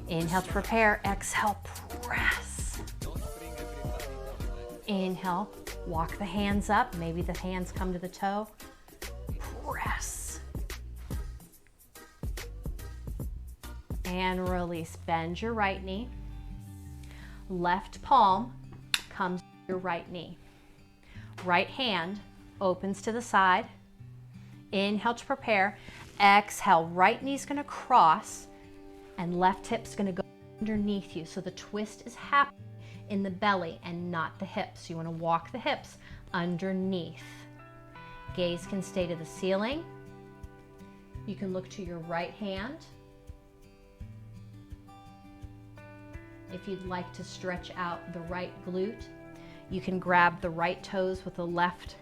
Inhale to prepare. Exhale, press. Inhale, walk the hands up. Maybe the hands come to the toe. Press. And release. Bend your right knee. Left palm comes to your right knee. Right hand opens to the side. Inhale to prepare. Exhale, right knee's going to cross and left hip's going to go underneath you. So the twist is happening in the belly and not the hips. You want to walk the hips underneath. Gaze can stay to the ceiling. You can look to your right hand. If you'd like to stretch out the right glute, you can grab the right toes with the left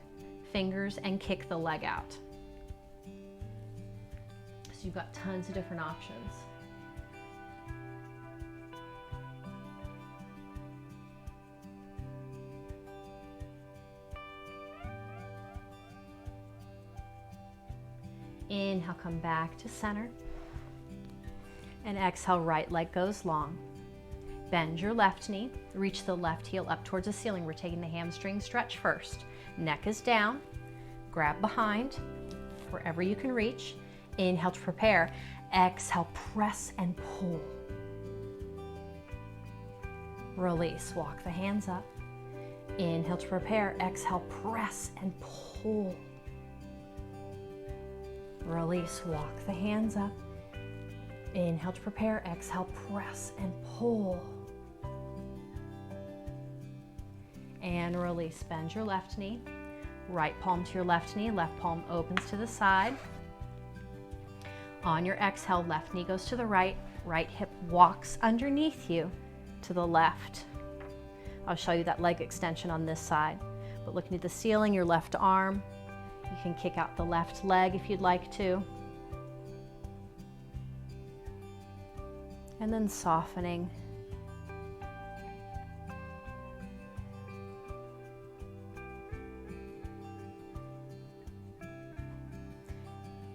fingers and kick the leg out. So you've got tons of different options. Inhale, come back to center. And exhale, right leg goes long. Bend your left knee, reach the left heel up towards the ceiling. We're taking the hamstring stretch first. Neck is down, grab behind, wherever you can reach. Inhale to prepare. Exhale, press and pull. Release, walk the hands up. Inhale to prepare. Exhale, press and pull. Release, walk the hands up. Inhale to prepare. Exhale, press and pull. And release, bend your left knee. Right palm to your left knee, left palm opens to the side. On your exhale, left knee goes to the right, right hip walks underneath you to the left. I'll show you that leg extension on this side. But looking at the ceiling, your left arm, you can kick out the left leg if you'd like to. And then softening.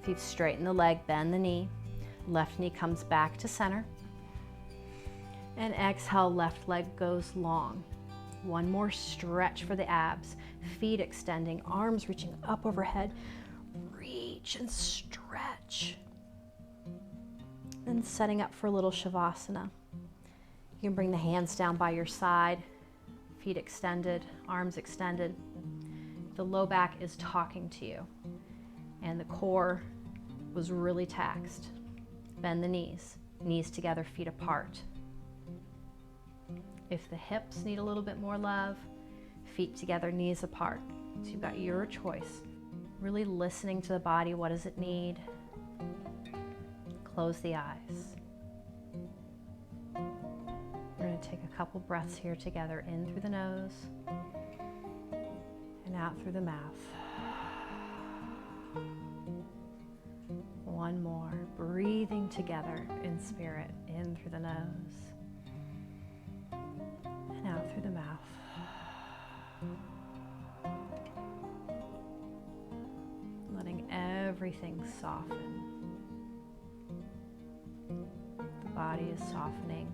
If you've straightened the leg, bend the knee. Left knee comes back to center. And exhale, left leg goes long. One more stretch for the abs. Feet extending, arms reaching up overhead. Reach and stretch. Then setting up for a little Shavasana. You can bring the hands down by your side, feet extended, arms extended. The low back is talking to you, and the core was really taxed. Bend the knees, knees together, feet apart. If the hips need a little bit more love, feet together, knees apart. So you've got your choice. Really listening to the body, what does it need? Close the eyes. We're going to take a couple breaths here together, in through the nose and out through the mouth. One more, breathing together in spirit, in through the nose and out through the mouth. Letting everything soften. The body is softening.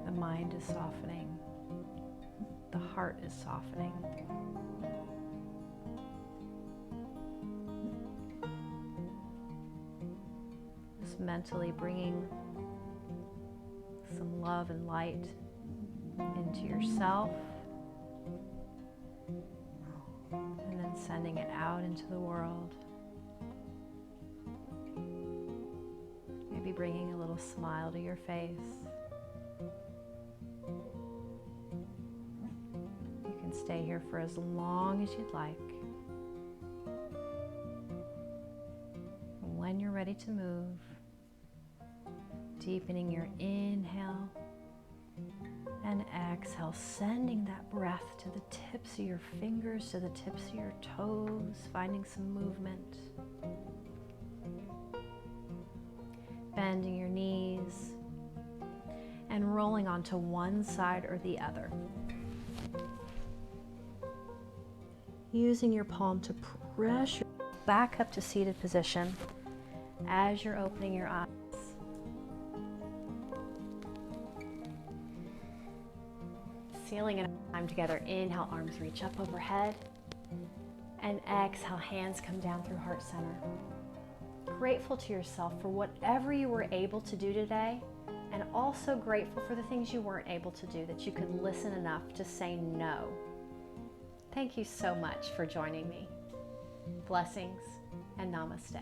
The mind is softening. The heart is softening. Just mentally bringing some love and light into yourself, and then sending it out into the world. Maybe bringing a little smile to your face. You can stay here for as long as you'd like. And when you're ready to move, deepening your inhale and exhale, sending that breath to the tips of your fingers, to the tips of your toes, finding some movement. Bending your knees and rolling onto one side or the other. Using your palm to press your back up to seated position as you're opening your eyes. Sealing it time together. Inhale, arms reach up overhead. And exhale, hands come down through heart center. Grateful to yourself for whatever you were able to do today, and also grateful for the things you weren't able to do, that you could listen enough to say no. Thank you so much for joining me. Blessings and namaste.